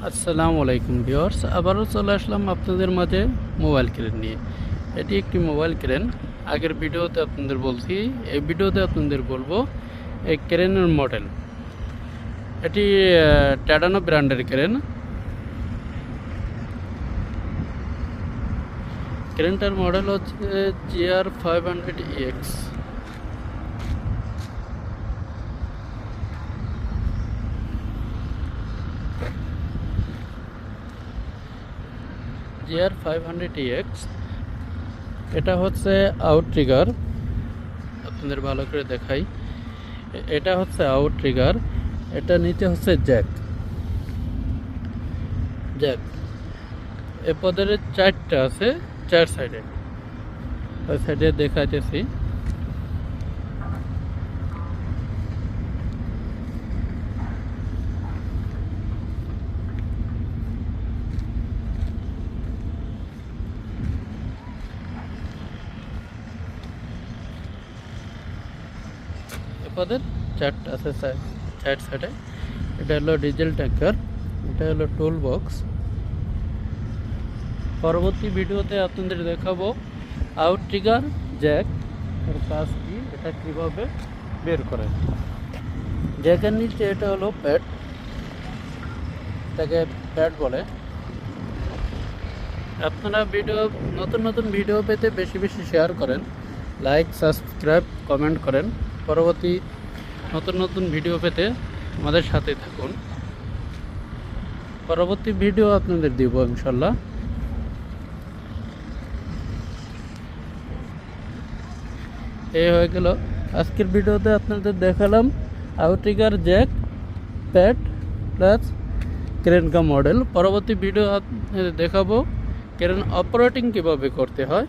আসসালামু আলাইকুম ভিউয়ার্স, আবারও চলে আসলাম আপনাদের মাঝে মোবাইল ক্রেন নিয়ে। এটি একটি মোবাইল ক্রেন। আগের ভিডিওতে আপনাদের বলছি, এই ভিডিওতে আপনাদের বলবো এই ক্রেনের মডেল। এটি টাডানো ব্র্যান্ডের ক্রেন। ক্রেনটার মডেল হচ্ছে GR500EX। GR500EX এটা হচ্ছে আউটট্রিগার। আপনাদের ভালো করে দেখাই, এটা হচ্ছে আউটট্রিগার। এটা নিচে হচ্ছে জ্যাক। এ পদের চারটা আছে, চার সাইডে। ওই সাইডে দেখাইতেছি। এপদের চারটা আছে চার সাইডে। এটা হলো ডিজেল ট্যাঙ্কার, এটা হলো টুল বক্স। পরবর্তী ভিডিওতে আপনাদের দেখাবো আউটট্রিগার জ্যাক এর কাজ কি, এটা কিভাবে বের করে। জ্যাকের নিচে এটা হলো প্যাড, এটাকে প্যাড বলে। আপনারা নতুন নতুন ভিডিও পেতে বেশি বেশি শেয়ার করেন, লাইক সাবস্ক্রাইব কমেন্ট করেন। পরবর্তী নতুন নতুন ভিডিও পেতে আমাদের সাথে থাকুন। পরবর্তী ভিডিও আপনাদের দিব ইনশাল্লাহ। এই হয়ে গেল আজকের ভিডিওতে আপনাদের দেখালাম আউটট্রিগার জ্যাক প্যাড প্লাস ক্রেনকা মডেল। পরবর্তী ভিডিও আপনাদের দেখাবো ক্রেন অপারেটিং কীভাবে করতে হয়।